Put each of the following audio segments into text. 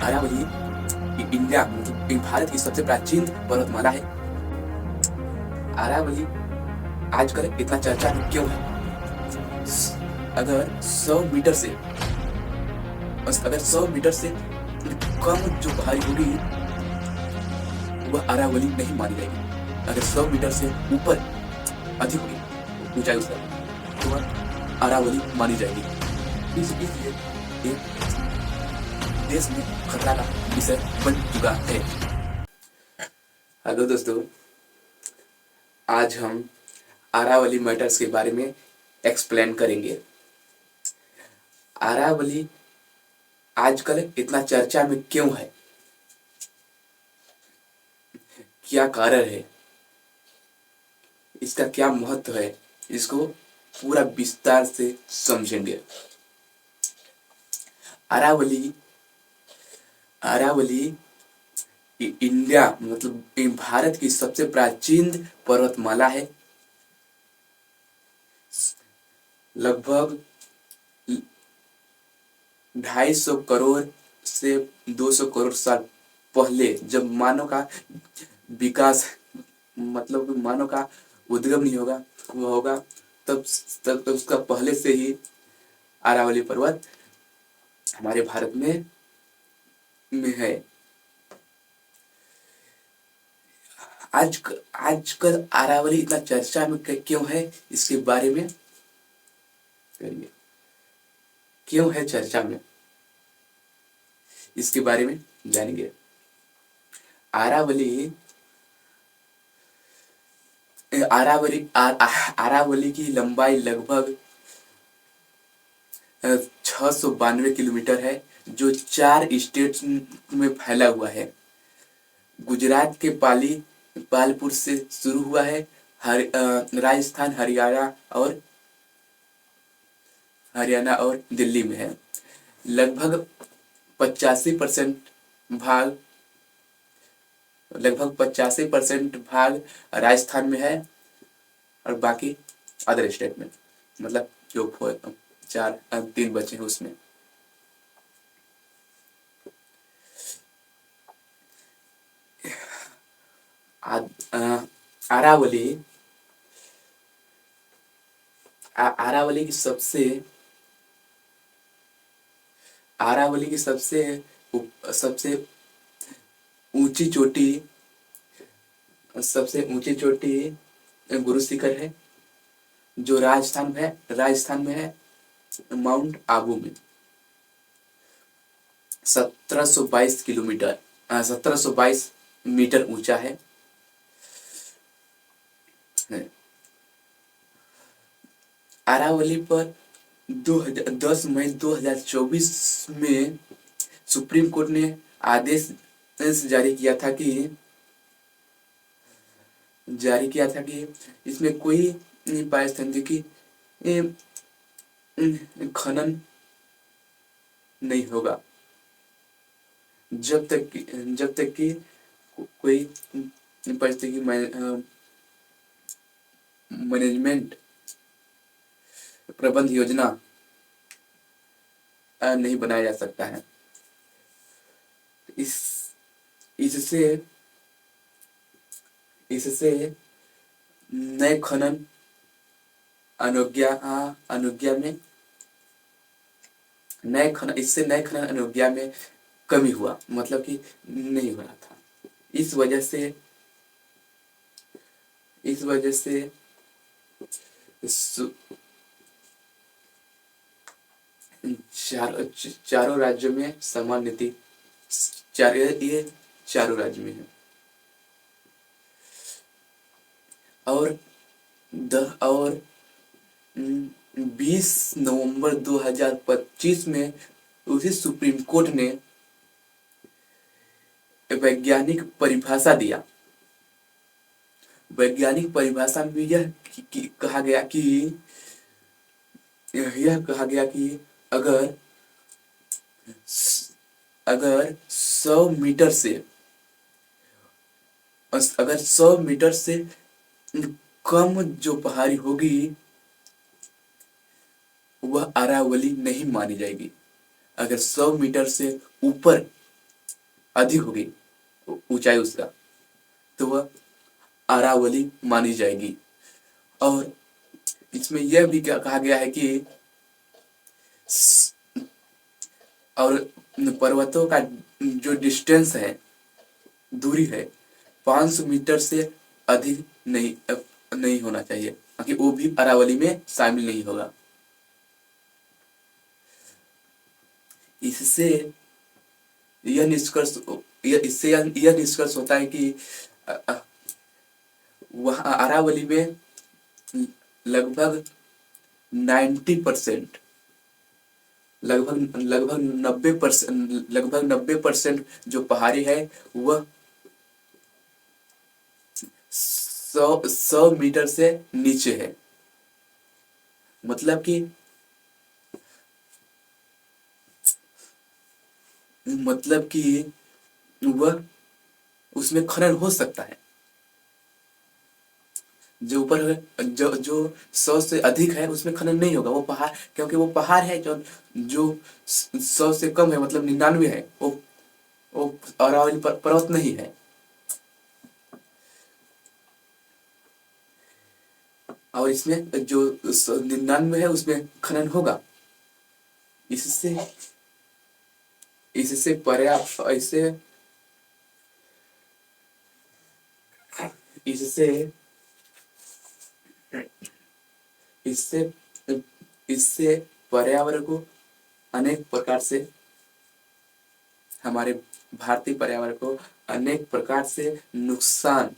Aravalli India मतलब भारत की सबसे प्राचीन पर्वतमाला है। अरावली आजकल इतना चर्चा में क्यों है? अगर 100 मीटर से अगर 100 मीटर से कम जो पहाड़ी होगी वह अरावली नहीं मानी जाएगी। अगर 100 मीटर से ऊपर अधिक होगी ऊंचाई उसका तो वह अरावली मानी जाएगी। इसलिए ये देश में खतरा का विषय बन चुका है। हेलो दोस्तों, आज हम अरावली मैटर्स के बारे में एक्सप्लेन करेंगे। अरावली आजकल इतना चर्चा में क्यों है? क्या कारण है? इसका क्या महत्व है? इसको पूरा विस्तार से समझेंगे। अरावली अरावली इंडिया मतलब भारत की सबसे प्राचीन पर्वतमाला है। लगभग 250 करोड़ से 200 करोड़ साल पहले जब मानव का विकास मतलब मानव का उद्गम नहीं होगा वो होगा तब तब उसका पहले से ही अरावली पर्वत हमारे भारत में है। आजकल अरावली इतना चर्चा में क्यों है, इसके बारे में करिए। क्यों है चर्चा में, इसके बारे में जानेंगे। अरावली अरावली अरावली की लंबाई लगभग 692 किलोमीटर है, जो 4 स्टेट्स में फैला हुआ है। गुजरात के पालपुर से शुरू हुआ है, राजस्थान, हरियाणा और दिल्ली में है। लगभग 85% भाग लगभग 85% भाग राजस्थान में है और बाकी अदर स्टेट में, मतलब जो 3 बचे हैं उसमें। अरावली अरावली की सबसे ऊंची चोटी गुरु शिखर है, जो राजस्थान में है, माउंट आबू में। 1722 मीटर ऊंचा है। अरावली पर 10 मई 2024 में सुप्रीम कोर्ट ने आदेश जारी किया था कि इसमें कोई पारिस्थितिकी खनन नहीं होगा जब तक कि कोई पारिस्थितिकी मैनेजमेंट प्रबंध योजना नहीं बनाया जा सकता है। इससे नए खनन अनुज्ञा में कमी हुआ, मतलब कि नहीं हो रहा था। इस वजह से चारों राज्यों में समान नीति ये चारों राज्य में है। और 20 नवंबर 2025 में उसी सुप्रीम कोर्ट ने वैज्ञानिक परिभाषा दिया। वैज्ञानिक परिभाषा में यह कहा गया कि अगर 100 मीटर से कम जो पहाड़ी होगी वह अरावली नहीं मानी जाएगी। अगर 100 मीटर से ऊपर अधिक होगी ऊंचाई उसका, तो वह अरावली मानी जाएगी। और इसमें यह भी क्या कहा गया है कि और पर्वतों का जो डिस्टेंस है, दूरी है, 500 मीटर से अधिक नहीं होना चाहिए, ताकि वो भी अरावली में शामिल नहीं होगा। इससे यह निष्कर्ष इससे यह निष्कर्ष होता है कि वहाँ अरावली में लगभग 90%, लगभग 90% जो पहाड़ी है वह 100 मीटर से नीचे है। मतलब कि वह उसमें खनन हो सकता है। जो ऊपर जो 100 से अधिक है उसमें खनन नहीं होगा, वो पहाड़, क्योंकि वो पहाड़ है। जो 100 से कम है, मतलब 99 है, वो अरावली पर्वत नहीं है। और इसमें जो 99 है उसमें खनन होगा। इससे इससे पर्याप्त इससे इससे इससे पर्यावरण को अनेक प्रकार से, हमारे भारतीय पर्यावरण को अनेक प्रकार से नुकसान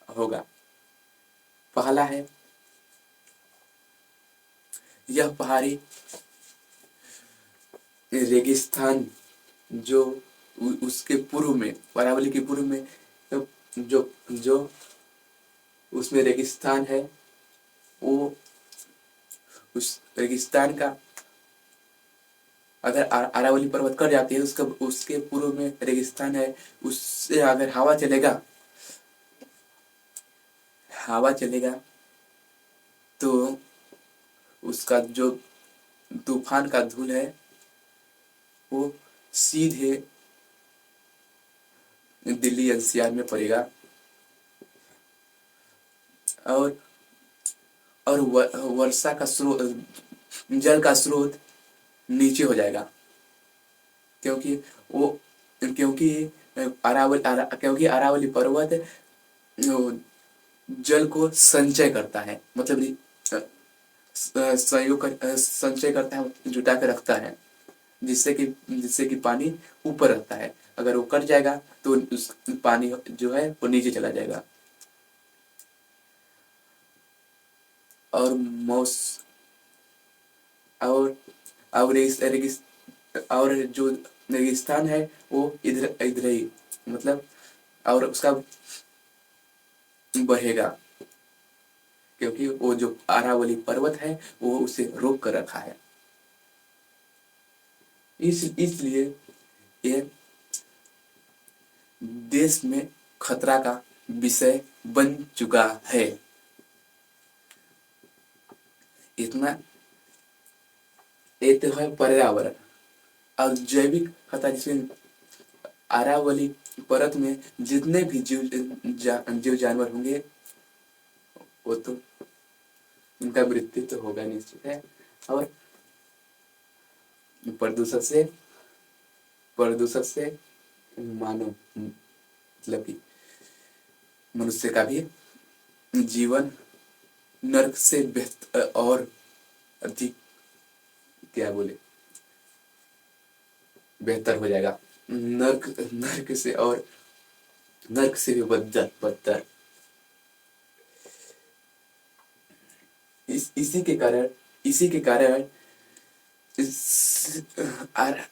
होगा। पहला है, यह पहाड़ी रेगिस्तान जो उसके पूर्व में, अरावली के पूर्व में जो जो उसमें रेगिस्तान है, वो उस रेगिस्तान का अगर अरावली पर्वत कट जाती है, उसके पूर्व में रेगिस्तान है, उससे अगर हवा चलेगा तो उसका जो तूफान का धूल है वो सीधे दिल्ली एनसीआर में पड़ेगा। और वर्षा का स्रोत, जल का स्रोत नीचे हो जाएगा, क्योंकि वो क्योंकि अरावली पर्वत जल को संचय करता है, मतलब संचय करता है, जुटा के रखता है, जिससे कि पानी ऊपर रहता है। अगर वो कट जाएगा तो उस पानी जो है वो नीचे चला जाएगा। और मौस और और जो रेगिस्तान है वो इधर इधर ही, मतलब और उसका बढ़ेगा, क्योंकि वो जो अरावली पर्वत है वो उसे रोक कर रखा है। इसलिए ये देश में खतरा का विषय बन चुका है। इतना ये तो है पर्यावरण। और जैविक खतरा, जिसमें अरावली पर्वत में जितने भी जीव जानवर होंगे वो तो उनका मृत्यु तो होगा निश्चित है। और प्रदूषण से मानव, मतलब कि मनुष्य का भी जीवन नर्क से बेहतर और अधिक, क्या बोले, बेहतर हो जाएगा। नर्क से भी बदतर। इसी के कारण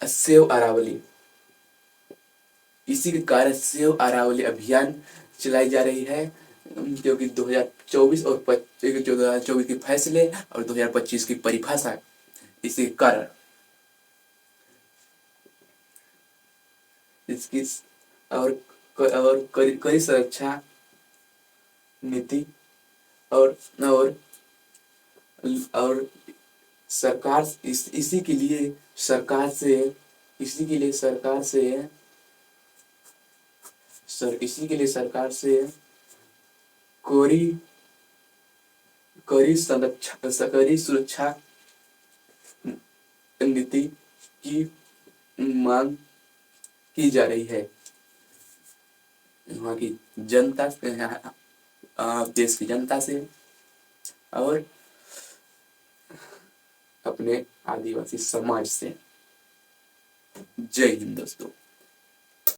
सेव अरावली इसी के कारण सेव अरावली अभियान चलाई जा रही है, क्योंकि 2024 और 2024 के फैसले और 2025 की परिभाषा इसी कारण इसकी और कई सुरक्षा नीति और और और सरकार इसी के लिए सरकार से इसी के लिए सरकार से इसी के लिए सरकार से कड़ी कड़ी सुरक्षा नीति की मांग की जा रही है। वहाँ की जनता देश की जनता से और अपने आदिवासी समाज से। जय हिंद दोस्तों।